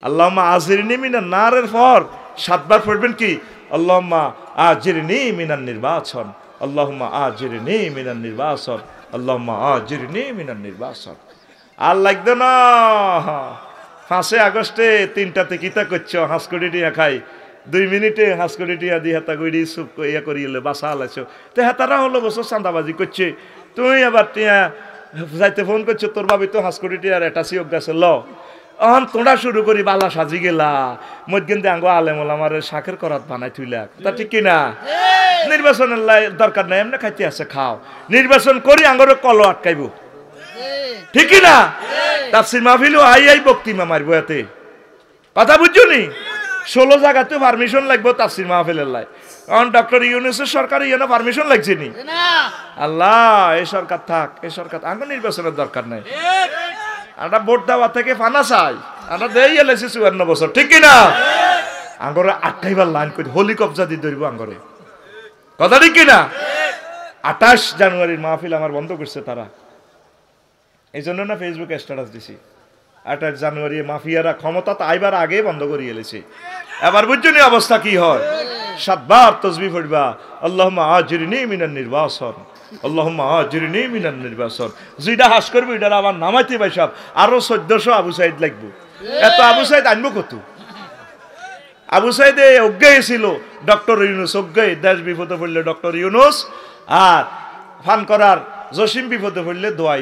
আল্লাহুম্মা আজিরনি মিনান নারের পর 7 বার পড়বেন কি আল্লাহুম্মা আজিরনি মিনান নির্বাসন, আল্লাহুম্মা আজিরনি মিনান নির্বাসন, আল্লাহুম্মা আজিরনি মিনান নির্বাসন। আর লাগতো না 5 আগস্টে 3টাতে কিতা করছো হাঁসকড়ি টিয়া খাই 2 মিনিটে হাঁসকড়ি টিয়া দিয়ে হাতা করি সুপ ইয়া করিলে বাসা আলাইছো তো হাতারা হলো বছর চাঁদাবাজি করছে তুই আবার টিয়া যাইতে ফোন করছো তোর ভাবি তো হাঁসকড়ি টিয়ার এটা সিওক গেছে ল অহন তোড়া শুরু করি বালা সাজি গেলা মধ্যে আঙ্গ আলেমল আমার শাকের করাত বানাই থুইলা তা ঠিক কিনা নির্বাচনের দরকার নাই এমনি খাইতে আছে খাও নির্বাচন করি আঙ্গরে কল আটকাইব ঠিক কিনা তাফসীর মাহফিলও আই বক্তৃতা মারবো এতে কথা বুঝছো নি 16 জায়গাতে পারমিশন লাগবে তাফসীর মাহফিলের লাই কারণ ডক্টর ইউনূসের সরকার ইয়েনা পারমিশন লাগছে নি আল্লাহ এই সরকার থাক এই সরকার আঙ্গ নির্বাচনের দরকার নাই আমরা ভোট দেওয়া থেকে ফানা চাই আমরা দেই এলেছি 54 বছর ঠিক কিনা আঙ্গরে আটকাইবার লাইন করে হোলি কবজা দিয়ে ধরবো আঙ্গরে কথা ঠিক কিনা 28 জানুয়ারির মাহফিল আমার বন্ধ করছে তারা এই জন্য না ফেসবুকে স্ট্যাটাস দিছি 28 জানুয়ারি মাফিয়ারা ক্ষমতা আইবার আগে বন্ধ করে এলেছে এবার বুঝছনি অবস্থা কি হয় 7 বার তাসবিহ পড়বা আল্লাহুম্মা আজিরনি মিনান নির্বাসন, আল্লাহুম্মা আজিরনি মিনান নির্বাসন। যেটা হাস করবে এটা আমার নামাইতে ভাই সব আরো 1400 আবু সাইদ লাগবে এত আবু সাইদ আনবো কত আবু সাইদ অজ্ঞায় ছিল ডক্টর ইউনূস অজ্ঞায় দেশ বিপদে পড়লে ডক্টর ইউনূস আর ফান করার জসিম বিপদে পড়লে দোয়া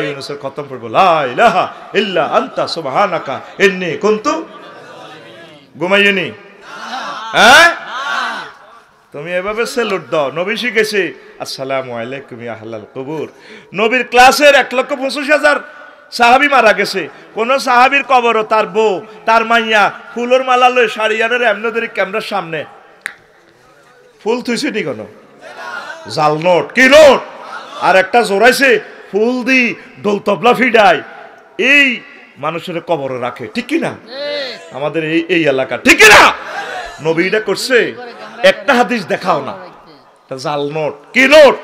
ইউনূসের খতম পড়বো লা ইলাহা ইল্লা আনতা সুবহানাকা ইন্নী কুনতু ঘুমাইনি হ্যাঁ তুমি এভাবে সেলুট দাও নবী শিখেছে আসসালামু আলাইকুম ইয়া আহলাল কুবুর নবীর ক্লাসের 1,25,000 সাহাবী মারা গেছে কোন সাহাবীর কবরও তার বউ তার মাইয়া ফুলের মালা লয়ে শাড়িয়ানের এমনদের ক্যামেরার সামনে ফুল থুইছে নি কোন জাল নোট কি নোট আর একটা জোরাইছে ফুল দি ঢোল তবলা ফিডাই এই মানুষের কবরে রাখে ঠিক কি না আমাদের এই এলাকা ঠিক কি না নবী এটা করছে একটা হাদিস দেখাও না জাল নোট কি নোট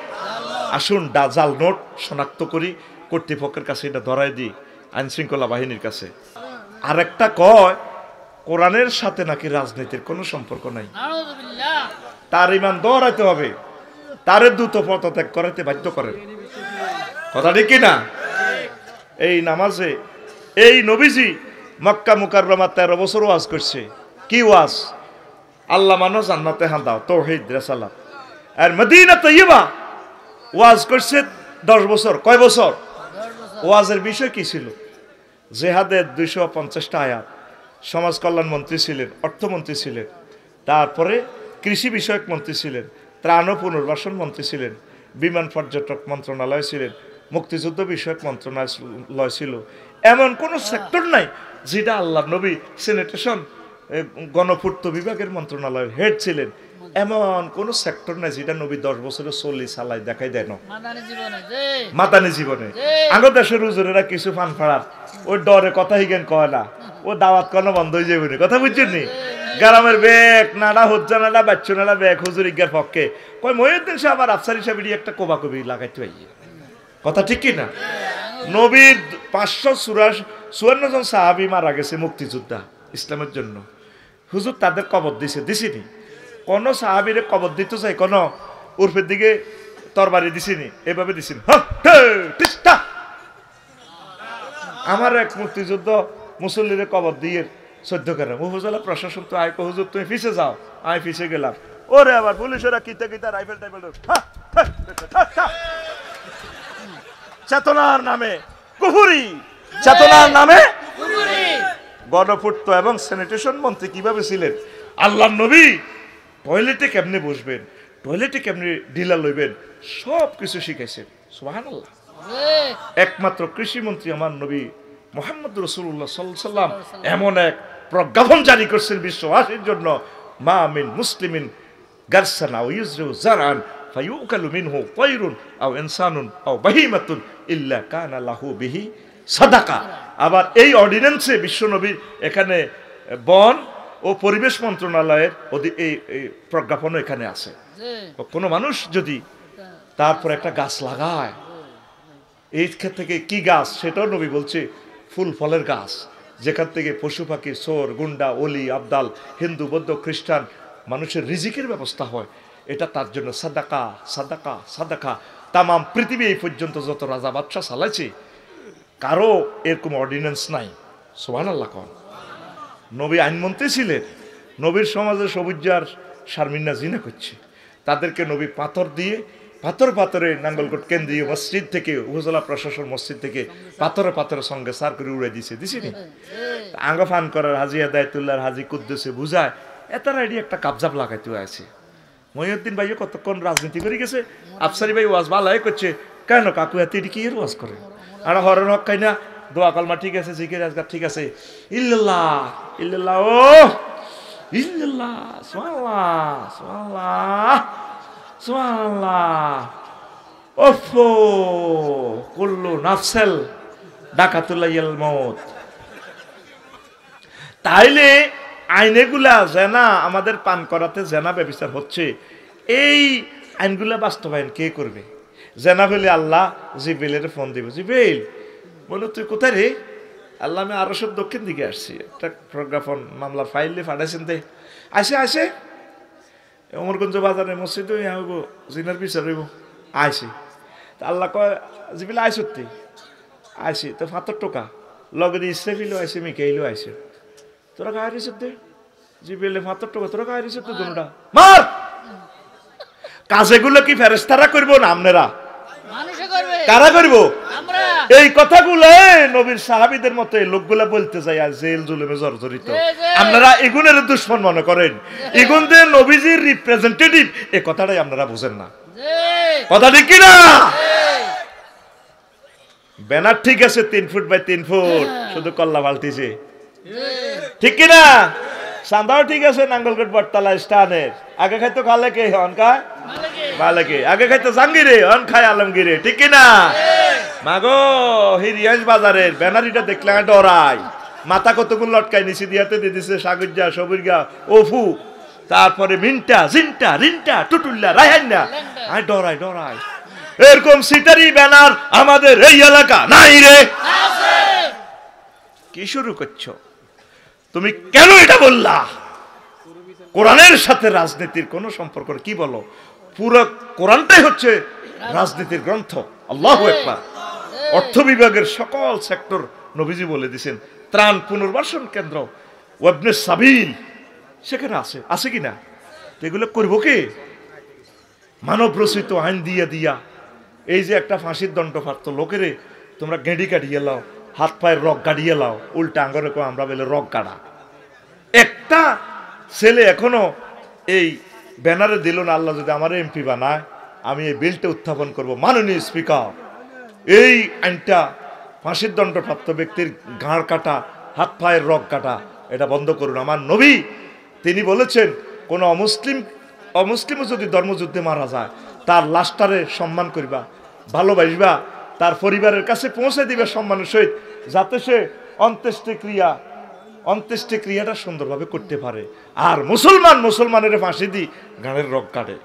আসুন জাল নোট শনাক্ত করি কর্তৃপক্ষের কাছে এটা ধরাই দিই আইন শৃঙ্খলা বাহিনীর কাছে আর একটা কয় কোরআনের সাথে নাকি রাজনীতির কোনো সম্পর্ক নাই তার ইমান দৌড়াইতে হবে তারে দ্রুত পদত্যাগ করাতে বাধ্য করেন কথা ঠিক কিনা এই নামাজে এই নবীজি মক্কা মুকাররমা 13 বছর ওয়াজ করছে কি ওয়াজ আল্লাহ মানো জান্নাতে হাঁদাও তাওহীদ রিসালাত আর মদিনা তৈয়বা ওয়াজ করছে 10 বছর কয় বছর ওয়াজের বিষয় কি ছিল জিহাদের 250টা আয়াত সমাজ কল্যাণ মন্ত্রী ছিলেন অর্থমন্ত্রী ছিলেন তারপরে কৃষি বিষয়ক মন্ত্রী ছিলেন ত্রাণ ও পুনর্বাসন মন্ত্রী ছিলেন বিমান পর্যটক মন্ত্রণালয় ছিলেন মুক্তিযুদ্ধ বিষয়ক মন্ত্রণালয় ছিল এমন কোন সেক্টর নাই যেটা আল্লাহ নবী স্যানিটেশন গণপূর্ত বিভাগের মন্ত্রণালয়ের হেড ছিলেন এমন কোন সেক্টর নাই যেটা নবী 10 বছরে চলি চালাই দেখাই দেয় না মাদানী জীবনে আগের দেশের হুজুরেরা কিছু ফান ফাড়ার ওই ডরে কথা হিগেন কয় না ও দাওয়াত কোনো বন্ধ হয়ে যাবে কথা বুঝছেন নি গ্রামের ব্যাগ নাড়া হজ্জা নাড়া বাচ্চু নাড়া ব্যাগ হুজুর ইজ্ঞার পক্ষে কয় মহিউদ্দিন সাহেব আর আফসারি সাহেবেরই একটা কোবাকবি লাগাইতে পাই কথা ঠিক কি না নবীর 554 জন সাহাবী মারা গেছে মুক্তিযোদ্ধা ইসলামের জন্য হুজুর তাদের কবর দিছিনি কোন সাহাবীরে কবর দিতে চাই কোন উর্ফের দিকে তরবারি দিছিনি এভাবে দিছিনি আমার এক মুক্তিযুদ্ধ মুসল্লিরে কবর দিয়ে 14 কেন উপজেলা প্রশাসন তো আয় হুজুর তুমি পিছে যাও আমি পিছে গেলাম ওরে আবার পুলিশেরা কিতা রাইফেল টাইফেল চেতনার নামে কুফরি চেতনার নামে গণপূর্ত এবং স্যানিটেশন মন্ত্রী কিভাবে ছিলেন আল্লাহর নবী টয়লেটে কেমনে বসবেন টয়লেটে কেমনে ঢিলা লইবেন সব কিছু শিখাইছেন সুবহানাল্লাহ একমাত্র কৃষি মন্ত্রী আমার নবী মুহাম্মদ রাসূলুল্লাহ সাল্লাল্লাহু আলাইহি ওয়াসাল্লাম এমন এক প্রজ্ঞাপন জারি করেছেন বিশ্ববাসীর জন্য মা মিন মুসলিমিন গারসান আও ইউজরু জারআন ফায়ুকালু মিনহু তায়রুন আও ইনসানুন আও বাহিমাতুন ইল্লা কানা লাহু বিহি সাদাকা আবার এই অর্ডিন্যান্সে বিশ্বনবী এখানে বন ও পরিবেশ মন্ত্রণালয়ের এই প্রজ্ঞাপন এখানে আছে কোনো মানুষ যদি তারপর একটা গাছ লাগায় এই ক্ষেত্রে থেকে কি গাছ সেটাও নবী বলছে ফুল ফলের গাছ যেখান থেকে পশু পাখি, সোর, গুন্ডা, অলি, আবদাল, হিন্দু, বৌদ্ধ, খ্রিস্টান মানুষের রিজিকের ব্যবস্থা হয়, এটা তার জন্য সাদাকা সাদাকা সাদাকা। তাম পৃথিবী এই পর্যন্ত যত রাজা বাদশাহ চালাইছে কারো এরকম অর্ডিন্যান্স নাই। সুবহানাল্লাহ কোন। নবী আইনমন্ত্রী ছিলেন, নবীর সমাজে সবুজার শারমিনা জিনা করছে, তাদেরকে নবী পাথর দিয়ে পাথরে নাঙ্গলকোট কেন্দ্রীয় মসজিদ থেকে, উপজেলা প্রশাসন মসজিদ থেকে পাথরে সঙ্গে সার করে উড়ে দিছিনি। আঙ্গ ফান করার হাজি হেদায়েতুল্লাহর হাজি কুদ্দুসে বুঝায় এতারা এটি একটা কাবজাব লাগাইতে আছে। মহিউদ্দিন ভাইও কতক্ষণ রাজনীতি করে গেছে, আফসারি ভাই ওয়াজ ভালাই করছে, কেন কাকু এত এটি কি এর ওয়াজ করে? আর হরের হক খাই না, দোয়া কলমা ঠিক আছে, জিকির আজকার ঠিক আছে, ইল্লাল্লাহ ইল্লাল্লাহ ও ইল্লাল্লাহ সুবহানাল্লাহ সুবহানাল্লাহ সুবহানাল্লাহ ওফো কুল্লু নাফসেল ডাকাতুল্লাহিল মউত। তাইলে আইনেগুলা জেনা আমাদের পান করাতে জেনা ব্যবচার হচ্ছে, এই আইনগুলা বাস্তবায়ন কে করবে? জেনা হলে আল্লাহ জিব্রাইলের ফোন দিব, জিব্রাইল বলো তুই কোথায় রে? আল্লাহ আমি আরো সব দক্ষিণ দিকে আসছি, একটা প্রজ্ঞাপন মামলার ফাইল পাঠাইছেন দে, আসে অমরগঞ্জ বাজারে মসজিদ হইব জিনার বিচার হইব, আইসি। তা আল্লাহ কয় জিবিল আইস তুই আইসি তো ৭৫ টাকা লগে দিয়ে ইসরাফিলও আইসে, মিকাইলও আইসে, তোরা গায়ে রিসেপ দে জিবিলে ৭৫ টাকা, তোরা গায়ে রিসেপ তো দুটা মার। কাজেগুলো কি ফেরেশতারা করবো না আপনারা? কারা করব? এই কথাগুলো নবীর সাহাবীদের মতো এই লোকগুলা বলতে যায় আর জেল জুলুমে জর্জরিত। আপনারা এগুনের দুশ্মন মনে করেন, এগুনদের নবীজির রিপ্রেজেন্টেটিভ, এই কথাটাই আপনারা বুঝেন না। কথা ঠিক কিনা? ব্যানার ঠিক আছে 3 ফুট বাই 3 ফুট, শুধু কল্লা পাল্টিছে, ঠিক কিনা? চান্দাও ঠিক আছে নাঙ্গলকোট বটতলা স্টানের, আগে খাইতো খালে কে হন খায় মালেকে, আগে খাইতো জাঙ্গিরে হন খায় আলমগীরে, ঠিক কিনা? মাগো হিরিয়াস বাজারের ব্যানারিটা দেখলে ডরাই, মাথা কতগুলো লটকাই নিচে দিয়াতে দিয়ে দিছে সাগরজা সবুরগা ওফু, তারপরে মিন্টা জিন্টা রিন্টা টুটুল্লা রায়হান্না, আমি ডরাই। এরকম সিটারি ব্যানার আমাদের এই এলাকা নাই রে। কি শুরু করছো তুমি? কেন এটা বললা? কোরআনের সাথে রাজনীতির কোনো সম্পর্ক? কি বলো? পুরো কোরআনটাই হচ্ছে রাজনীতির গ্রন্থ। আল্লাহু আকবার। অর্থ বিভাগের সকল সেক্টর নবীজি বলে দিয়েছেন, ত্রাণ পুনর্বাসন কেন্দ্র ওয়াবনে সাবিল সেখানে আছে কিনা? এগুলো করবো কে? মানব রচিত আইন দিয়া এই যে একটা ফাঁসির দণ্ড প্রাপ্ত লোকেরে তোমরা গেঁড়ি কাটিয়ে লাও, হাত পায়ের রক গাড়িয়ে লাও, উল্টা আঙ্গরে কো আমরা বলে রক গাড়া। একটা ছেলে এখনো এই ব্যানারে দিল না, আল্লাহ যদি আমার এমপি বানায় আমি এই বিলটা উত্থাপন করব। মাননীয় স্পিকার, এই আইনটা ফাঁসির দণ্ডপ্রাপ্ত ব্যক্তির ঘাড় কাটা, হাত পায়ের রক কাটা, এটা বন্ধ করুন। আমার নবী তিনি বলেছেন, কোন অমুসলিমও যদি ধর্মযুদ্ধে মারা যায় তার লাশটারে সম্মান করিবা, ভালোবাসবা, তার পরিবারের কাছে পৌঁছে দিবে সম্মানের সহিত, যাতে সে অন্ত্যেষ্টিক্রিয়াটা সুন্দরভাবে করতে পারে। আর মুসলমানের ফাঁসি দি ঘাড়ের রগ কাটে,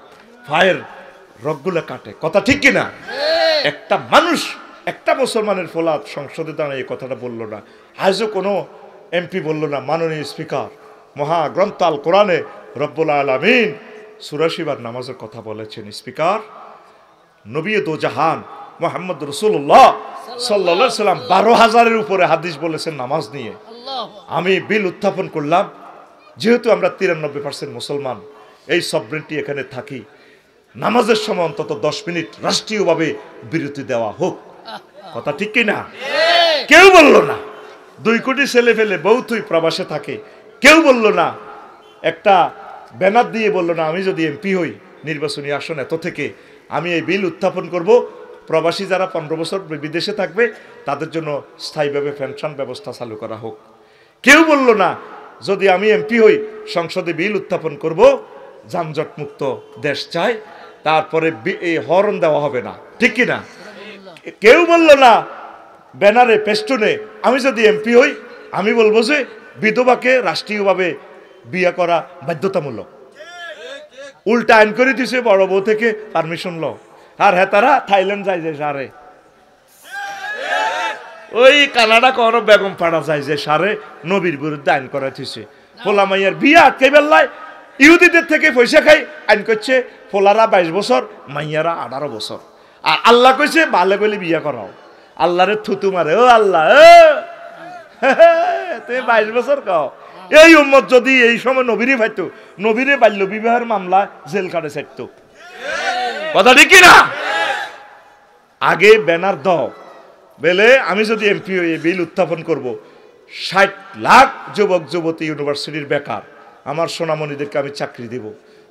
পায়ের রগগুলো কাটে। কথা ঠিক কিনা? একটা মুসলমানের ফলাদ সংসদে দাঁড়িয়ে এই কথাটা বললো না, আজও কোনো এমপি বললো না। মাননীয় স্পিকার, মহাগ্রন্থ আল কোরআনে রব্বুল আলামিন ৮৪ বার নামাজের কথা বলেছেন। স্পিকার, নবী দো জাহান মুহাম্মদ রাসূলুল্লাহ সাল্লাল্লাহু আলাইহি সাল্লাম ১২,০০০-এর উপরে হাদিস বলেছেন নামাজ নিয়ে। আমি বিল উত্থাপন করলাম, যেহেতু আমরা ৯৩% মুসলমান, এই সভরেন্টি এখানে থাকি, নামাজের সময় অন্তত 10 মিনিট রাষ্ট্রীয়ভাবে বিরতি দেওয়া হোক। কথা ঠিক কিনা? কেউ বলল না। 2 কোটি ছেলে ফেলে বহুতই প্রবাসে থাকে, কেউ বলল না। একটা ব্যানার দিয়ে বলল না, আমি যদি এমপি হই নির্বাচনী আসন এত থেকে আমি এই বিল উত্থাপন করব, প্রবাসী যারা 15 বছর বিদেশে থাকবে তাদের জন্য স্থায়ীভাবে পেনশন ব্যবস্থা চালু করা হোক। কেউ বলল না, যদি আমি এমপি হই সংসদে বিল উত্থাপন করব, যানজট মুক্ত দেশ চাই, তারপরে এই হরন দেওয়া হবে না, ঠিক কিনা? কেউ বলল না ব্যানারে পেস্টুনে, আমি যদি এমপি হই আমি বলবো যে বিধবাকে রাষ্ট্রীয়ভাবে বিয়ে করা বাধ্যতামূলক। উল্টা আইন করে দিছে বড় বউ থেকে পারমিশন লো। আর হ্যাঁ, তারা থাইল্যান্ড যায় যে সারে ওই কানাডা কোনো বেগম পাড়া যায় যে সারে নবীর বিরুদ্ধে আইন করা থইছে ফোলা মাইয়ার বিয়া আটকে বেল্লায় ইহুদিদের থেকে পয়সা খাই আইন করছে ফোলারা 22 বছর মাইয়ারা 18 বছর আর আল্লাহ কইছে ভালো বলে বিয়া করাও আল্লাহরে থুতু মারে ও আল্লাহ তুমি 22 বছর কাও এই উম্মত যদি এই সময় নবীরে পাইতো নবীরে বাল্য বিবাহের মামলা জেল কাটে ছাড়তো কথা ঠিক না আগে ব্যানার দাও বলে আমি যদি এমপি হয়ে বিল উত্থাপন করব 60 লাখ যুবক যুবতী ইউনিভার্সিটির বেকার আমার সোনামণিদেরকে আমি চাকরি দেব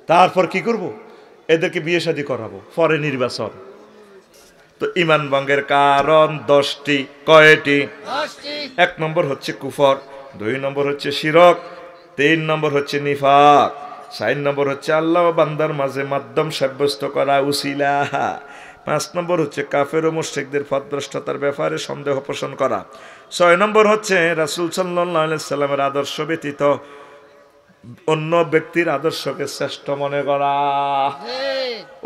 তারপর কি করব এদেরকে বিয়ে শাদী করাবো পরে নির্বাচন তো ইমান ভঙ্গের কারণ 10টি কয়টি 1 নম্বর হচ্ছে কুফর 2 নম্বর হচ্ছে শিরক 3 নম্বর হচ্ছে নিফাক 4 নম্বর হচ্ছে আল্লাহ ও বান্দার মাঝে মাধ্যম সাব্যস্ত করা উসিলা 5 নম্বর হচ্ছে কাফের ও মুশরিকদের পথভ্রষ্টতার ব্যাপারে সন্দেহ পোষণ করা 6 নম্বর হচ্ছে রাসূল সাল্লাল্লাহু আলাইহি সাল্লামের আদর্শ ব্যতীত অন্য ব্যক্তির আদর্শকে শ্রেষ্ঠ মনে করা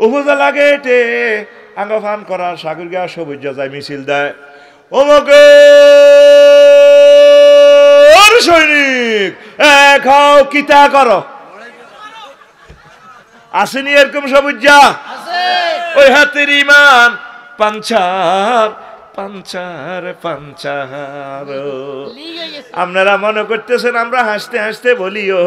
উপজেলা গেটে আঙ্গফান করা সাগর গা সবুজ যায় মিছিল দেয় ওমকে সৈনিক খাও কিতা করো আসেনি এরকম সবুজ ওই হাতের ইমান পাঞ্চার পাঞ্চার পাঞ্চার আপনারা মনে করতেছেন আমরা হাসতে হাসতে বলিও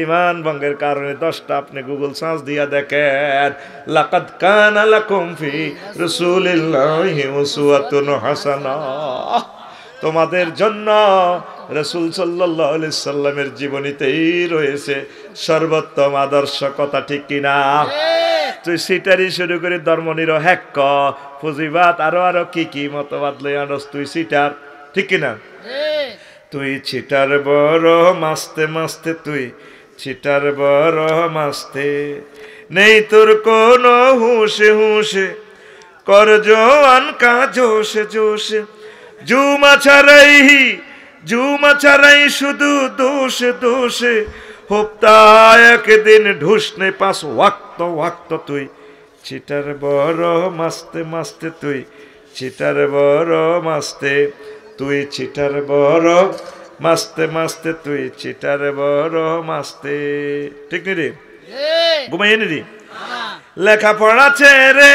ইমান ভঙ্গের কারণে 10টা আপনি গুগল সার্চ দিয়া দেখেন লাকাদ কানা লাকুম ফি রাসূলিল্লাহি উসওয়াতুন হাসানাহ তোমাদের জন্য রাসূল সাল্লাল্লাহু আলাইহি সাল্লামের জীবনীতেই রয়েছে সর্বোত্তম আদর্শ কথা ঠিক কিনা তুই সিটারি শুরু করে ধর্মনিরপেক্ষ পুঁজিবাদ আরো কি মতবাদ লই আনস তুই সিটার ঠিক কিনা তুই চিটার বড় মাস্তে মাস্তে তুই চিটার বড় মাস্তে নেই তোর কোনো হুঁশে হুঁশে কর জোয়ান কা জোশে জোশে জুমা ছাড়াই শুধু দোষে দোষে হপ্তা একদিন ঢুসনে 5 ওয়াক্ত তুই চিটার বড় মাস্তে মাস্তে তুই চিটার বড় মাস্তে তুই চিটার বড় মাস্তে মাস্তে তুই চিটার বড় মাস্তে ঠিক নি রে ঘুমাই নি রে লেখাপড়া ছেড়ে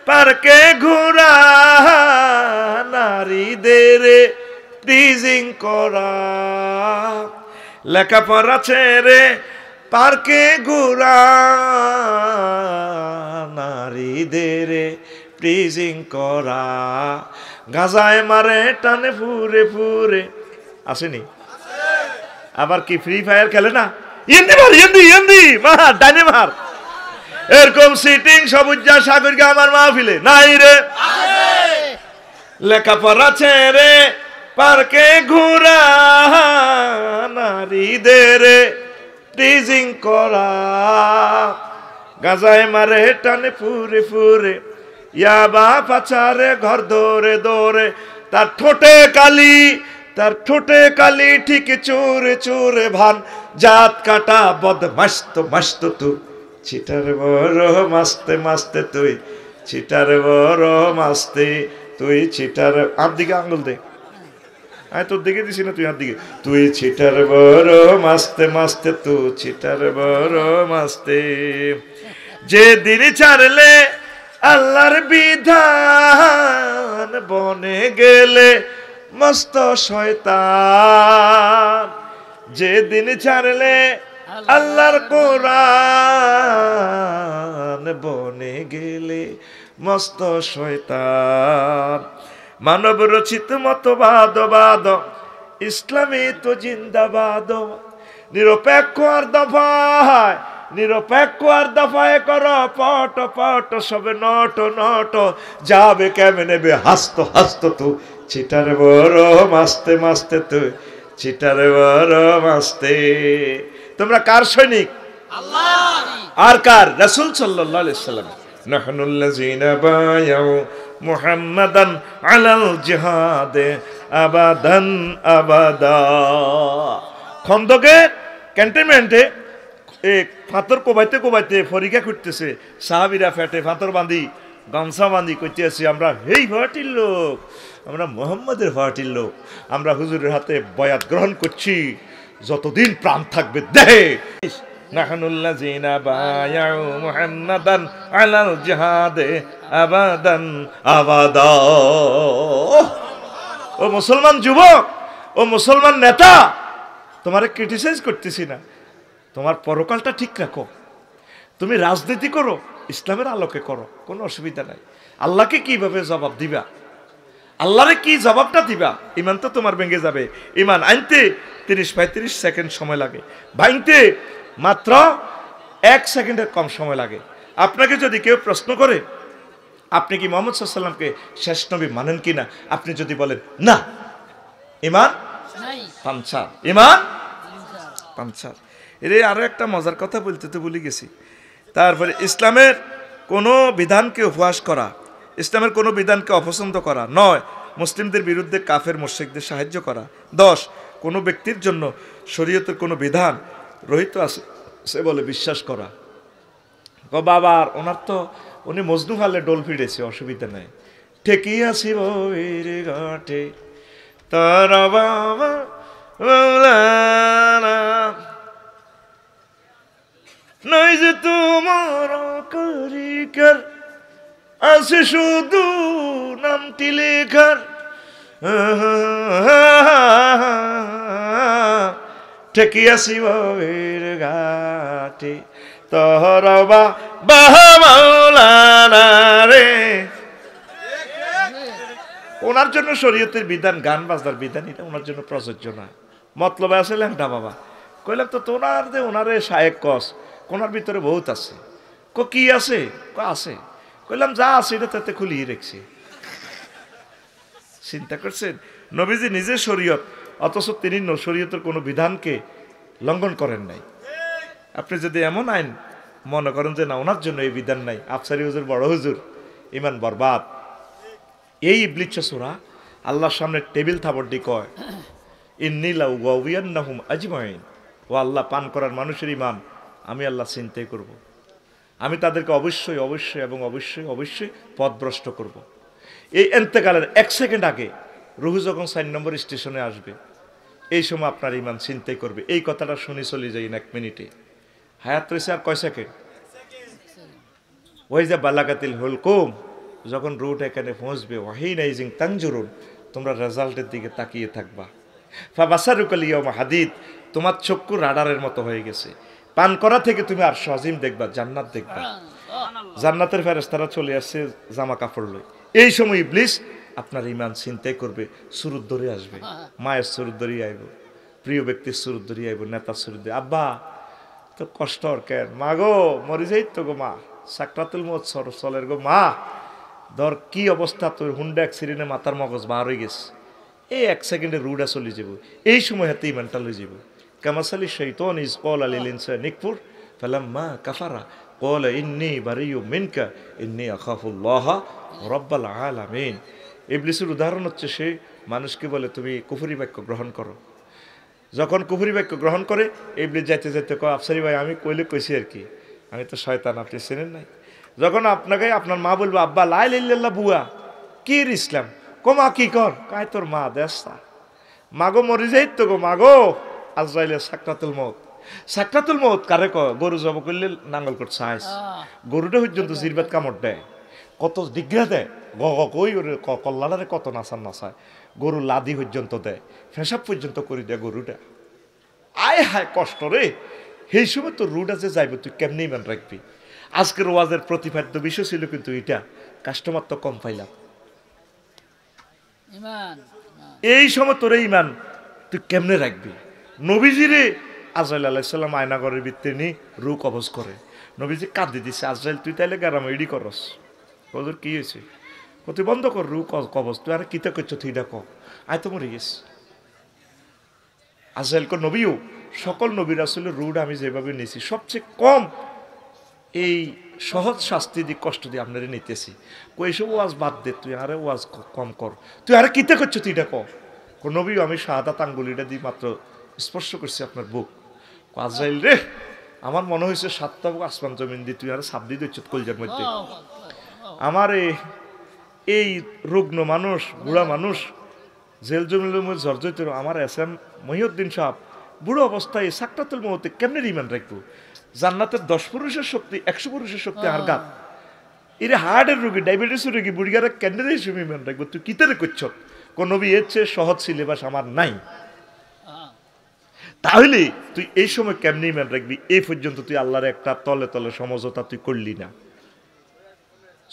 পার্কে ঘোরা নারীদের প্রিজিং করা লেখাপড়া ছেড়ে পার্কে ঘোরা নারীদের প্রিজিং করা গাজায় মারে টানে ফুরে ফুরে আসেনি আবার কি ফ্রি ফায়ার খেলে না ইন্দি মার ডাইনে মার এরকম সিটিং সবুজা সাগরকে আমার মাহফিলে নাই রে লেখাপড়া ছেড়ে পার্কে ঘোরা নারীদের প্রিজিং করা গাজায় মারে টানে ফুরে ফুরে ইয়াবা পাচারে ঘর ধরে ধরে তার ঠোঁটে কালি ঠিক চোরে চোরে ভান জাত কাটা বদমাস তো তুই চিটার বড় মাস্তে মাস্তে তুই চিটার বড় মাস্তে তুই চিটার আর দিকে আঙ্গুল দে আয় তোর দিকে দিছি না তুই আর দিকে তুই চিটার বড় মাস্তে মাস্তে তুই চিটার বড় মাস্তে যে দিন ছাড়লে আল্লাহর বিধান বনে গেলে মস্ত শয়তান যেদিন ছাড়লে আল্লাহর কোরআন বনে গেলে মস্ত শয়তান মানব রচিত মতবাদ ইসলামী তো জিন্দাবাদ নিরপেক্ষ আর দফায় কর পট সবে নট যাবে কেমনে বে হাসতো তুই চিটার বড় মাস্তে মাস্তে তুই চিটার বড় মাস্তে তোমরা কার সৈনিক আল্লাহ আর কার রাসূল সাল্লাল্লাহু আলাইহি সাল্লাম নাহনুল্লাযিনা বায়াউ মুহাম্মাদান আলাল জিহাদে আবাদান আবাদা খন্দকে ক্যান্টনমেন্টে এক ফাতর কোবাইতে ফরিকা করতেছে সাহাবীরা ফেটে ফাতর বাঁধি গামছা বাঁধি কইতে আছি আমরা এই ভাটির লোক, আমরা মোহাম্মদের ভাটির লোক, আমরা হুজুরের হাতে বয়াত গ্রহণ করছি যতদিন প্রাণ থাকবে দেহে। নাহনুল্লাযিনা বায়াউ মুহাম্মাদান আলাল জিহাদে আবাদান আবাদা। ও মুসলমান যুবক, ও মুসলমান নেতা, তোমারে ক্রিটিসাইজ করতেছি না, তোমার পরকালটা ঠিক রাখো। তুমি রাজনীতি করো, ইসলামের আলোকে করো, কোনো অসুবিধা নাই। আল্লাহকে কিভাবে জবাব দিবা, আল্লাহরে কি জবাবটা দিবা? ইমান তো তোমার ভেঙে যাবে। ইমান আনতে 30-35 সেকেন্ড সময় লাগে, ভাঙতে মাত্র 1 সেকেন্ডের কম সময় লাগে। আপনাকে যদি কেউ প্রশ্ন করে আপনি কি মুহাম্মদ সাল্লাল্লাহু আলাইহি ওয়াসাল্লামকে শেষ নবী মানেন কিনা, আপনি যদি বলেন না, ইমান পাঞ্চার, ইমান পাঞ্চার। এর আরো একটা মজার কথা বলতে তো ভুলে গেছি। তারপরে ইসলামের কোনো বিধানকে উপহাস করা, ইসলামের কোনো বিধানকে অপছন্দ করা 9, মুসলিমদের বিরুদ্ধে কাফের মুশরিকদের সাহায্য করা 10, কোনো ব্যক্তির জন্য শরীয়তের কোনো বিধান রহিত আছে সে বলে বিশ্বাস করা। বাবার ওনার তো উনি মজনু হালে ডোল ফিরেছে, অসুবিধা নাই। ঠেকি আসি বউয়ের ঘাটে তারা বাবা মাওলানা, নয় যে তোমার কারিগর আছে শুধু নামটি লেখার। ঠেকি আসি বউয়ের ঘাটে তোরা বাবা মাওলানা রে। ওনার জন্য শরীয়তের বিধান, গান বাজনার বিধান এটা ওনার জন্য প্রযোজ্য না। মতলবে আছে ল্যাংটা বাবা। কইলাম তো তোনার দে ওনারে শায়েক কস, কোনার ভিতরে বহুত আছে। কি আছে? আছে। কইলাম যা আছে এটা তাতে খুলিয়ে রেখছি। চিন্তা করছেন, নবীজি নিজে শরীয়ত, অথচ তিনি শরীয়তের কোনো বিধানকে লঙ্ঘন করেন নাই। আপনি যদি এমন আইন মনে করেন যে না ওনার জন্য এই বিধান নাই, আফসারি হুজুর বড় হুজুর, ইমান বরবাদ। এই ইবলিস সূরা আল্লাহর সামনে টেবিল থাপড় দি কয় ইন্নী লা উগাউয়ান্নাহুম আজমাইন। ও আল্লাহ, পান করার মানুষের ইমান আমি আল্লাহ চিন্তাই করব, আমি তাদেরকে অবশ্যই অবশ্যই এবং অবশ্যই অবশ্যই পথভ্রষ্ট করব। এই এন্তেকালের 1 সেকেন্ড আগে রুহু যখন 4 নম্বর স্টেশনে আসবে, এই সময় আপনার ইমান চিন্তাই করবে। এই কথাটা শুনে চলে যাই 1 মিনিটে। হায়াত রয়েছে আর কয় সেকেন্ড? ওই যে বালাকাতিল হুলকুম, যখন রুট এখানে পৌঁছবে, ওয়াহিনাইজিং তানজুরুন, তোমরা রেজাল্টের দিকে তাকিয়ে থাকবা। ফাবাসারুকাল ইয়াউমা হাদিদ, তোমার চক্ষু রাডারের মতো হয়ে গেছে। পান করা থেকে তুমি আর আজিম দেখবা, জান্নাত দেখবা, জান্নাতের ফেরেশতারা চলে আসছে জামা কাপড় লই। এই সময় ইবলিস আপনার ইমান চিন্তাই করবে, সুরুত ধরে আসবে, মায়ের সুরুত ধরে আইব, প্রিয় ব্যক্তির সুরুত ধরে আইব, নেতার সুরুত ধরে। আব্বা তো কষ্ট আর কেন, মা গো মরি যাই তো গো মা, সাকরাতুল মউত চলের গো মা, ধর কি অবস্থা তোর, হুন্ডা অ্যাক্সিডেন্টে মাথার মগজ বার হয়ে গেছে। এই 1 সেকেন্ডে রুডা চলে যাব। এই সময় হাতে ইমানটা লই যাব। কামাসালি শাইতান ইজ ক্বালা লিল ইনসানি নিকফুর ফালাম্মা কাফারা ক্বালা ইন্নী বারিয়্যু মিনকা ইন্নী আখাফুল্লাহ রাব্বাল আলামিন। ইবলিসের উদাহরণ হচ্ছে সে মানুষকে বলে তুমি কুফরি বাক্য গ্রহণ করো। যখন কুফরি বাক্য গ্রহণ করে, ইবলিস যাইতে যাইতে কয় আফসারি ভাই আমি কইছি আর কি, আমি তো শয়তান, আপনি চেনেন নাই। যখন আপনাকে আপনার মা বলবো আব্বা লা ইলাহা ইল্লাল্লাহ বুয়া কি ইসলাম, মা কি কর, কায় তোর মা দেশা মাগো মরি যাই তো গো মাগো, আজরাইলে সাকরাতুল মউত। সাকরাতুল মউত কারে কয়? গরু জব করলে নাঙ্গল করছে আইস, গরুটা পর্যন্ত জিরবাত কামড় দেয়, কত ডিগ্রা দেয়, কই কল্লারে কত নাচার নাচায়, গরু লাদি পর্যন্ত দেয়, ফেসাব পর্যন্ত করে দেয় গরুটা। আয় হায় কষ্ট রে। সেই সময় তো রুড আছে যাইব, তুই কেমনি ইমান রাখবি? আজকের ওয়াজের প্রতিপাদ্য বিষয় ছিল কিন্তু এটা, কাস্টমার তো কম পাইলাম। এই সময় তোর ইমান তুই কেমনে রাখবি? নবীজিরে আজরাইল আলাইহিস সালাম আয়নাগরের ভিতরে নিয়ে রু কবজ করে, নবীজি কাঁদি দিছে, আজরাইল তুই তাইলে গারাম এডি করস। হুজুর কি হয়েছে? তুই বন্ধ কর রু কবজ, তুই আর কিতা করছো তুই এটা ক, আয় তো মরে গেছি। আজরাইল কর নবীও, সকল নবী রাসূলের রুড আমি যেভাবে নিয়েছি সবচেয়ে কম এই সহজ শাস্তি দিয়ে কষ্ট দিয়ে আপনারা নিতেছি। কইসব ওয়াজ বাদ দে, তুই আরে ওয়াজ কম কর, তুই আরে কিতে করছো তুই এটা কর। নবী আমি শাহাদাত আঙ্গুলিটা দিয়ে মাত্র স্পর্শ করছি আপনার বুক। আজরাইল রে, আমার মনে হয়েছে 7টা বুক আসমান জমিন দিয়ে তুই আরে সাপ দিয়ে দিচ্ছ কলজার মধ্যে। আমার এই রুগ্ন মানুষ, বুড়া মানুষ, জেল জমিল জর্জরিত আমার এসএম মহিউদ্দিন সাহেব বুড়ো অবস্থায় সাকরাতুল মউতে কেমনে ইমান রাখবো? জান্নাতের 10 পুরুষের শক্তি, 100 পুরুষের শক্তি আর গাত। এর হার্টের রোগী, ডায়াবেটিসের রোগী, বুড়িগারা কেন্দ্রে হিসেবে ইমান রাখবো? তুই কিতারে করছ? কোন নবী এর চেয়ে সহজ সিলেবাস আমার নাই। তাহলে তুই এই সময় কেমনে ইমান রাখবি? এই পর্যন্ত তুই আল্লাহর একটা তলে তলে সমঝোতা তুই করলি না।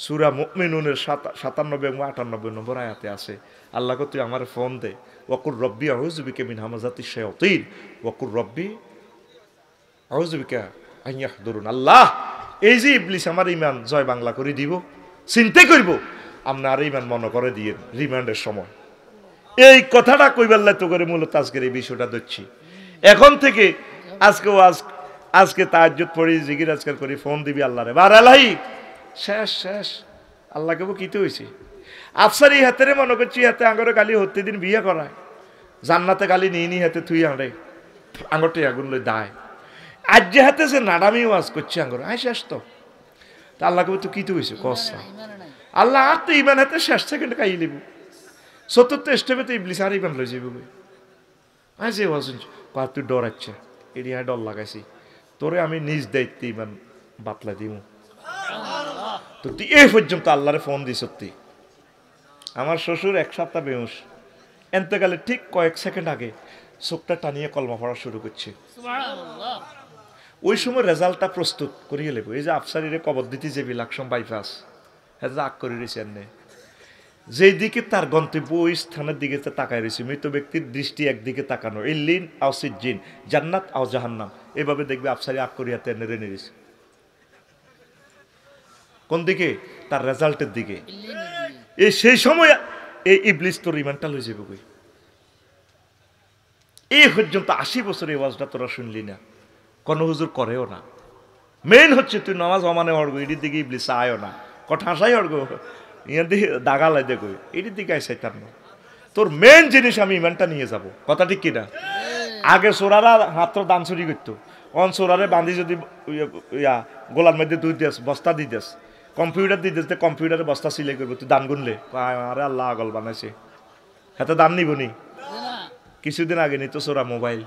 সূরা মুমিনুনের 57 এবং 58 নম্বর আয়াতে আছে, আল্লাহকে তুই আমার ফোন দে, ওয়াকুর রব্বি আউযু বিকা মিন হামাযাতিশ শায়াতিন ওয়াকুর রব্বি আউযু বিকা আন ইয়াহদুরুন। আল্লাহ, এই যে ইবলিস আমার ইমান জয় বাংলা করে দিব, চিন্তা করব, আপনার ইমান মনে করে দিয়ে রিমান্ডের সময় এই কথাটা কইবাল্লাই তো করে মূলত আজকের এই বিষয়টা দিচ্ছি। এখন থেকে আজকে তাহাজ্জুদ পড়ি, জিকির আজকাল করি, ফোন দিবি আল্লাহরে, বারালাই শেষ শেষ। আল্লাহকে কিতে হয়েছে? আফসার এই হাতে মনে করছি, হাতে আঙরে গালি হতে দিন বিয়ে করায়, জান্নাতে গালি নিয়ে নি হাতে থুই আঁড়ে আঙরটি আগুন লই দায়। আজ যে হাতে সে নাডামি ওয়াজ করছে আঙরে, আয় শেষ তো। আল্লাহকে তো কিতে হয়েছে কসা? আল্লাহ আর তো ইমান হাতে শেষ সেকেন্ড খাই লিব, 74 স্টেপে তো ইবলিস আর ইমান লই যাবো। আয় যে ওয়াজ তুই ডরাচ্ছে, এরিয়া ডর লাগাইছি, তোরে আমি নিজ দায়িত্বে ইমান বাতলা দিব। তো তুই এই পর্যন্ত আল্লাহরে ফোন দিস। সত্যি আমার শ্বশুর 1 সপ্তাহ বেহুশ, এতেকালে ঠিক কয়েক সেকেন্ড আগে চোখটা টানিয়ে কলমা পড়া শুরু করছে। ওই সময় রেজাল্টটা প্রস্তুত করিয়ে লেব। এই যে আফসারিরে কবর দিতে যে বিলাকসম বাইপাস, হ্যাঁ আগ করে রয়েছে এনে, যেই দিকে তার গন্তব্য ওই স্থানের দিকে তাকায় রয়েছে। মৃত ব্যক্তির দৃষ্টি একদিকে তাকানো, এই লিন আও সিজ্জিন, জান্নাত আও জাহান্নাম, এভাবে দেখবে আফসারি আগ করিয়াতে এনে রেনে রয়েছে। কোন দিকে? তার রেজাল্টের দিকে। এই সেই সময় এই ইবলিস তোর ইমানটা লই যাবে কই? এই পর্যন্ত 80 বছর এই ওয়াজটা তোরা শুনলি না, কোন হুজুর করেও না। মেইন হচ্ছে তুই নামাজ অমানে হড়গ, এটির দিকে ইবলিস আয়ও না, কঠাসাই হড়গ, ইয়ার দিকে দাগালাই দেখো, এটির দিকে আইসাই তার না। তোর মেইন জিনিস আমি ইমানটা নিয়ে যাব, কথা ঠিক কিনা? আগে সোরারা হাতর দান চুরি করতো, অন সোরারে বান্ধি যদি গোলার মধ্যে দুই দিস বস্তা দি দিস, কম্পিউটার দিয়ে দিতে কম্পিউটারে বস্তা সিলাই করবো, তুই দান গুনলে আরে আল্লাহ আগল বানাইছে, হাতে দান নিবনি। কিছুদিন আগে নিত সোরা মোবাইল,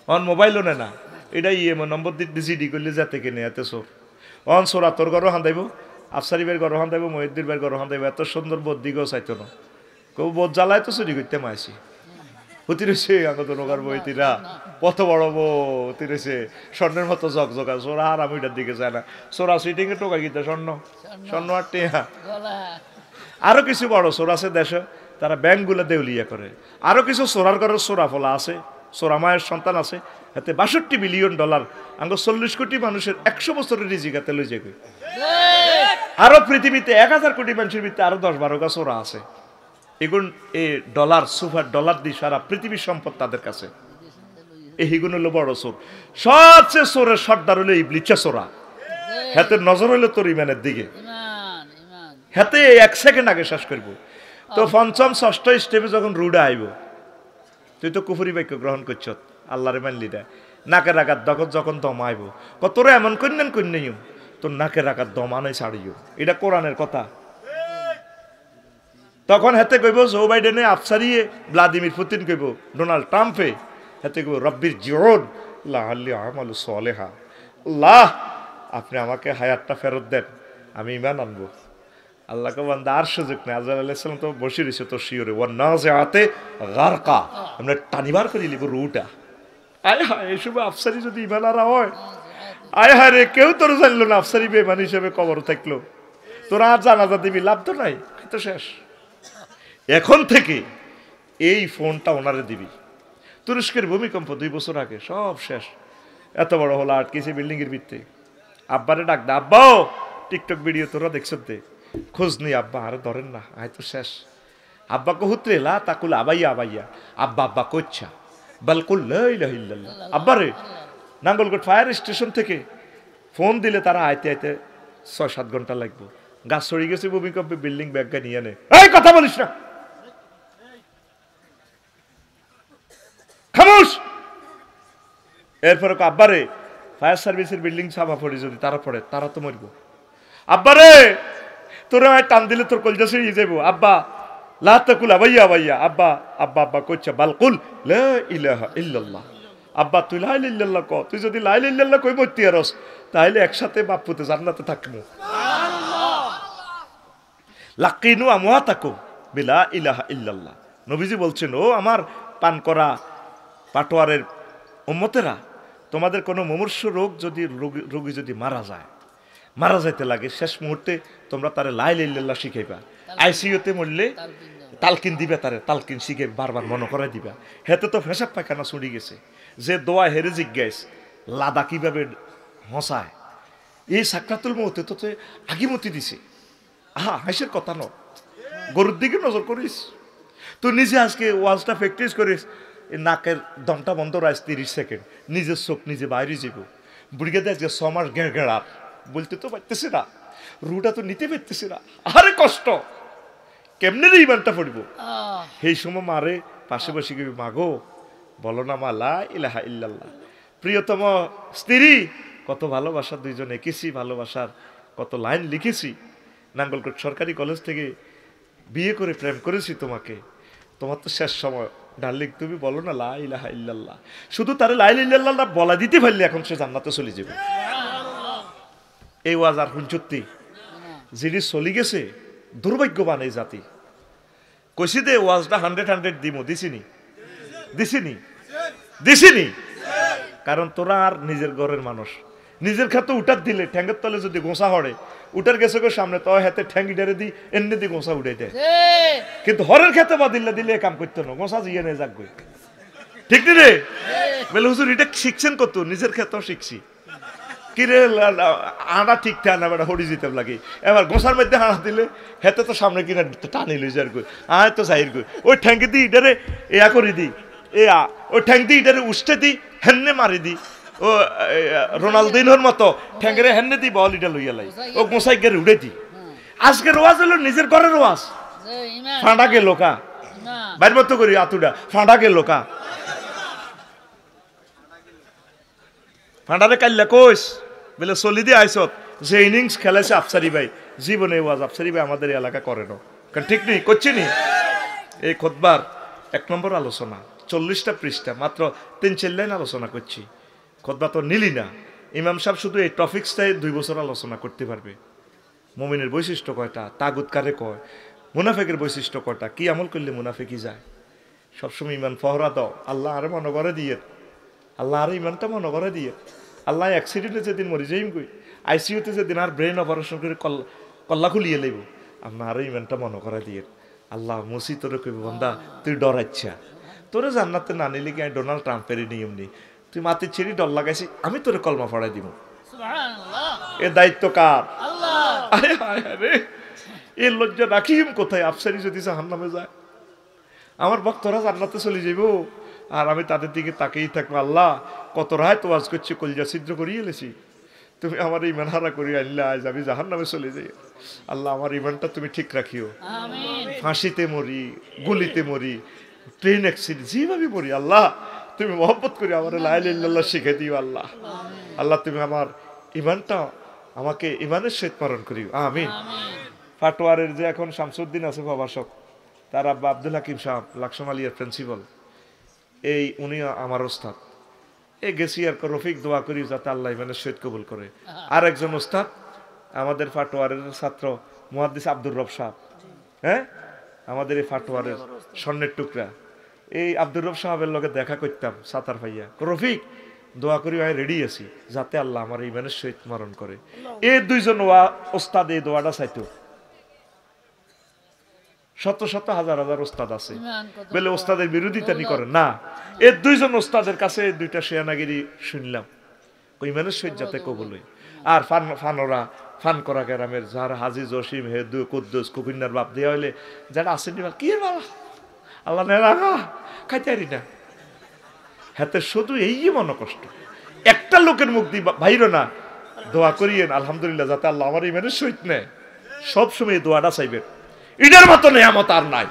অন মোবাইলও নেয় না, এটা ইএমও নম্বর দিয়ে জিডি করলে যাতে কেনে এতে সোর। অন সোরা তোর ঘরও হান্দাইব, আফসারি বের ঘরও হান্দাইব, মহিউদ্দিন বের ঘরও হান্দাইব, এত সুন্দর বোধ দিকেও চাইতো না। কেউ বোধ জ্বালায় তো চুরি করতে মাইছি হতি রয়েছে। আগত নৌকার বইতিরা কত বড় বতি রয়েছে, স্বর্ণের মতো জগজগা। সোরা আর আমি ওইটার দিকে যায় না, সোরা সিটিং এ টোকা গীতা স্বর্ণ স্বর্ণ আর টেহা। আরো কিছু বড় সোর আছে দেশে, তারা ব্যাংকগুলো দেউলিয়া করে। আরো কিছু সোরার ঘরের সোরা ফলা আছে, সোরা মায়ের সন্তান আছে, হাতে $62 বিলিয়ন, আঙ্গ 40 কোটি মানুষের 100 বছরের রিজিকাতে লই যাবে। আরো পৃথিবীতে 1000 কোটি মানুষের ভিতরে আরো 10-12টা সোরা আছে। এগুন এই ডলার, সুপার ডলার দিয়ে সারা পৃথিবীর সম্পদ তাদের কাছে। এইগুলো হলো বড় সোর। সবচেয়ে সোরের সর্দার হলো ইবলিসা সোরা। হাতে নজর হইলো তোর ইমানের দিকে, হাতে 1 সেকেন্ড আগে শেষ করব। তো পঞ্চম ষষ্ঠ স্টেপে যখন রুডে আইব, তুই তো কুফরি বাক্য গ্রহণ করছ, আল্লাহরে মানলি না, নাকের আঘাত যখন দম আইব, তোরা এমন কন্যান কন্যাইও তোর নাকের আঘাত দম আনে ছাড়িও, এটা কোরআনের কথা। তখন হাতে কইব জো বাইডেনে আফসারিয়ে, ভ্লাদিমির পুতিন কইব, ডোনাল্ড ট্রাম্পে, হাতে কইব রব্বির জিওন লাআল্লি আমালু সালেহা, আল্লাহ আপনি আমাকে হায়াতটা ফেরত দেন, আমি ঈমান আনবো। আল্লাহকে বান্দা আর সুযোগ নেই। আজরাইল আলাইহিস সালাম তো বসে রইছে তোর শিওরে, ওয়ান নাজিআতে গারকা, আমরা টানিবার করে লিব রুটা। আয় হায়, এসব আফসারি যদি ঈমান আরা হয়, আয় হায় রে, কেউ তোর জানলো না আফসারি বেঈমান হিসেবে কবর থাকলো, তোরা আর জানাজা দিবি, লাভ তো নাই, তো শেষ। এখন থেকে এই ফোনটা ওনারে দিবি। তুরস্কের ভূমিকম্প 2 বছর আগে সব শেষ, এত বড় হলো আটকেছে বিল্ডিং এর ভিত্তি। আব্বারে ডাক দা, আব্বাও টিকটক ভিডিও তোরা দেখছ দে, খোঁজ নেই। আব্বা আরে ধরেন না, আয় তো শেষ। আব্বা কহুত্রে লা তাকুল আবাইয়া আবাইয়া, আব্বা আব্বা কোচ্ছা বালকুল লা ইলাহা ইল্লাল্লাহ। আব্বা রে, নাঙ্গলকোট ফায়ার স্টেশন থেকে ফোন দিলে তারা আইতে আইতে 6-7 ঘন্টা লাগবে। গাছ ছড়িয়ে গেছে ভূমিকম্পে, বিল্ডিং ব্যাগটা নিয়ে নে, এই কথা বলিস না, খামোশ। এরপরে আব্বারে, ফায়ার সার্ভিসের বিল্ডিং ছাপা পড়ে যদি তারা পড়ে, তারা তো মরবো। আব্বারে তোরা টান দিলে তোর কলজা ছিঁড়ে যাবো। আব্বা লা তাকুল আবাইয়া আবাইয়া, আব্বা আব্বা আব্বা কইছে বালকুল লা ইলাহা ইল্লাল্লাহ। আব্বা তুই লা ইলাহা ইল্লাল্লাহ ক, তুই যদি লা ইলাহা ইল্লাল্লাহ কই মরতে আরস তাহলে একসাথে বাপ পুতে জান্নাতে থাকবো। লাকিনু আমওয়াতাকুম বিলা ইলাহা ইল্লাল্লাহ। নবীজি বলছেন, ও আমার পান করা পাটোয়ারের উম্মতেরা, তোমাদের কোনো মুমূর্ষ রোগী যদি মারা যাইতে লাগে, শেষ মুহূর্তে তোমরা তারে লা ইলাহা ইল্লাল্লাহ শিখাইবা। আইসিইউতে মরলে তালকিন দিবে, তারে তালকিন শিখে বারবার মনে করাই দিবা। হেতে তো ফেসাব পায়খানা ছুড়ি গেছে, যে দোয়া হেরে জিজ্ঞাস লাদা কিভাবে হসায়, এই সাকরাতুল মউতে তো আগিমতি দিছে। আহা হাসির কথা ন, গরুর দিকে নজর করিস। তুই নিজে আজকে ওয়াজটা প্র্যাকটিস করিস, নাকের দমটা বন্ধ রাখ 30 সেকেন্ড, নিজের চোখ নিজে বাইরে যাব। বুড়িকে দেখ 6 মাস গেড়াপ বলতে তো পারতেছে না, রুটা তো নিতে পারতেছে না, আরে কষ্ট কেমনে রে ইমানটা পড়ব। সেই সময় মারে পাশে বসে গিয়ে, মাগো বলো না মা লা ইলাহা ইল্লাল্লাহ। প্রিয়তম স্ত্রী, কত ভালোবাসা দুইজন এঁকেছি, ভালোবাসার কত লাইন লিখেছি। নাঙ্গলকোট সরকারি কলেজ থেকে বিয়ে করে প্রেম করেছি তোমাকে, তোমার তো শেষ সময় ডার্লিং, তুমি বলো না লা ইলাহা ইল্লাল্লাহ। শুধু তারে লা ইলাহা ইল্লাল্লাহ বলা দিতে পারলে এখন সে জান্নাতে চলে যাবে। এই ওয়াজ আর হুঞ্চুত্তি যিনি চলি গেছে দুর্ভাগ্যবান এই জাতি। কইছি দে ওয়াজটা 100 দিমো, দিছিনি। কারণ তোরা আর নিজের ঘরের মানুষ, নিজের ক্ষেত্রে উঠার দিলে ঠ্যাঙ্গের তলে যদি গোসা হরে, উঠার গেছে সামনে তো হাতে ঠ্যাঙ্গি ডেরে দি এমনি দি গোসা উঠে দেয়। কিন্তু হরের ক্ষেত্রে বা দিলে কাম করতো না, গোসা জিয়ে নিয়ে যাক। ঠিক নি রে? বলে হুজুর এটা শিখছেন কত? নিজের ক্ষেত্রেও শিখছি। কিরে আড়া ঠিক থাকে না, বেটা হরি যেতে লাগে। এবার গোসার মধ্যে হাঁড়া দিলে হেতে তো সামনে কিনা টানি লই যার গই, আয় তো যাইর গই, ওই ঠ্যাঙ্কি দি ইটারে এয়া করে দি, ওই ঠ্যাঙ্ক দি ইটারে উষ্ঠে দি হেন্নে মারি দি, ও রোনালদিনোর মতো ঠ্যাঙ্গেরে হেন্নে দি বল ইটা লইয়া লাই, ও গোসাই গেরে উড়ে দি। আজকের ওয়াজ হলো নিজের ঘরের ওয়াজ। ফাঁড়া গেল কা বাইর মতো করি আতুডা, ফাঁড়া গেল কা ফাঁড়ারে কাল্লা কইস বলে চলি দিয়ে আইসত যে ইনিংস খেলেছে আফসারি ভাই, জীবনে ওয়াজ আফসারি ভাই আমাদের এলাকা করে না, কারণ ঠিক নেই করছি নি। এই খুতবার 1 নম্বর আলোচনা 40টা পৃষ্ঠা, মাত্র 3-4 লাইন আলোচনা করছি। খুতবা তো নিলি না। ইমাম সাহেব শুধু এই টপিক্সটাই 2 বছর আলোচনা করতে পারবে। মুমিনের বৈশিষ্ট্য কয়টা, তাগুত কারে কয়, মুনাফেকের বৈশিষ্ট্য কয়টা, কি আমল করলে মুনাফেকি যায়। সবসময় ইমান ফহরা দাও, আল্লাহ আরে মনে করে দিয়ে, আল্লাহ আরে ইমানটা মনে করে দিয়ে। আল্লাহ অ্যাক্সিডেন্টে যেদিন মরি যাইম কই, আইসিইউতে যেদিন আর ব্রেন অপারেশন করে কল্লা খুলিয়ে লইব, আপনার আরো ইমানটা মনে করে দিয়ে। আল্লাহ মুসি তোরে কইব, বন্দা তুই ডরাইচ্ছা, তোরে জান্নাতে না নিলে কি আমি ডোনাল্ড ট্রাম্পের নিয়ম নেই, তুই মাটির ছেড়ি ডর লাগাইছি, আমি তোরে কলমা পড়াই দিব। এ দায়িত্ব কার? আরে আরে এ লজ্জা রাখিম কোথায়? আফসারি যদি জাহান্নামে যায়, আমার ভক্তরা জান্নাতে চলে যাইব, আর আমি তাদের দিকে তাকেই থাকবো। আল্লাহ কত রায় তো ওয়াজ করছি, কলিজা ছিদ্র করিয়ে এলেছি, তুমি আমার ইমান হারা করিয়ে আনলে, আজ আমি জাহান্নামে চলে যাই। আল্লাহ আমার ইমানটা তুমি ঠিক রাখিও। ফাঁসিতে মরি, গুলিতে মরি, ট্রেন অ্যাক্সিডেন্ট, যেভাবে মরি, আল্লাহ তুমি মহব্বত করে আমার লা ইলাহা ইল্লাল্লাহ শিখে দিও। আল্লাহ আল্লাহ তুমি আমার ইমানটা, আমাকে ইমানের সহিত পালন করিও। আমিন। পাটোয়ারের যে এখন শামসুদ্দিন আছে প্রভাষক, তার আব্বা আব্দুল হাকিম সাহেব লাকসাম আলিয়ার প্রিন্সিপাল, এই উনি আমার ওস্তাদ। এই গেছি আর রফিক দোয়া করি যাতে আল্লাহ ইমানের সহিত কবুল করে। আর একজন ওস্তাদ আমাদের ফাটোয়ারের ছাত্র মুহাদ্দিস আব্দুর রব সাহেব, হ্যাঁ আমাদের এই ফাটোয়ারের স্বর্ণের টুকরা, এই আব্দুর রব সাহেবের লগে দেখা করতাম সাতার ভাইয়া, রফিক দোয়া করি আমি রেডি আছি যাতে আল্লাহ আমার ইমানের সহিত স্মরণ করে। এই দুইজন ওস্তাদ এই দোয়াটা চাইতো। শত শত হাজার হাজার ওস্তাদ আছে, বলে ওস্তাদের বিরোধিতা নি করেন না। এই দুইজন ওস্তাদের কাছে 2টা শেয়ানাগিরি শুনলাম, ইমানের সহিত যাতে কবুল হয়। আর ফানোরা ফান করা গ্রামের যার হাজি জসিম হেদু কুদ্দুস কুপিন্নার বাপ দেওয়া হইলে যারা আসেন কি বাবা আল্লাহ নেরা খাইতে না, হাতে শুধু এই মনে কষ্ট। একটা লোকের মুখ দিয়ে ভাইরো না, দোয়া করিয়েন আলহামদুলিল্লাহ যাতে আল্লাহ আমার ইমানের সহিত নেয়। সবসময় এই দোয়াটা চাইবেন, ইটার মতো নেয়ামত আর নাই।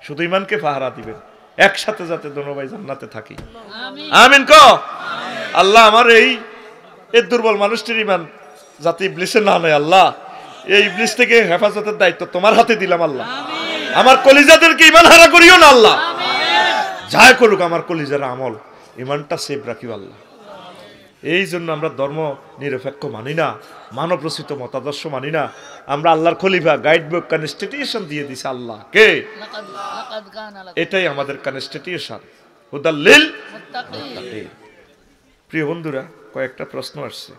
শুধু ইমানকে পাহারা দিবেন, একসাথে যাতে দোনো ভাই জান্নাতে থাকি। আমিন ক আল্লাহ আমার এই দুর্বল মানুষটির ইমান যাতে ইবলিসে না নেয়, আল্লাহ এই ইবলিস থেকে হেফাজতের দায়িত্ব তোমার হাতে দিলাম আল্লাহ। আমার কলিজাদেরকে ঈমান হারা করিও না আল্লাহ। যাই করুক আমার কলিজার আমল, ঈমানটা সেভ রাখিও আল্লাহ। এই জন্য আমরা ধর্ম নিরপেক্ষ মানি না, মানব রচিত মতাদর্শ মানি না। আমরা আল্লাহর খলিফা গাইড বুক কনস্টিটিউশন দিয়ে দিছে আল্লাহ কে, এটাই আমাদের কনস্টিটিউশন, হুদাল লিল মুত্তাকিন। প্রিয় বন্ধুরা, কয়েকটা প্রশ্ন আসছে।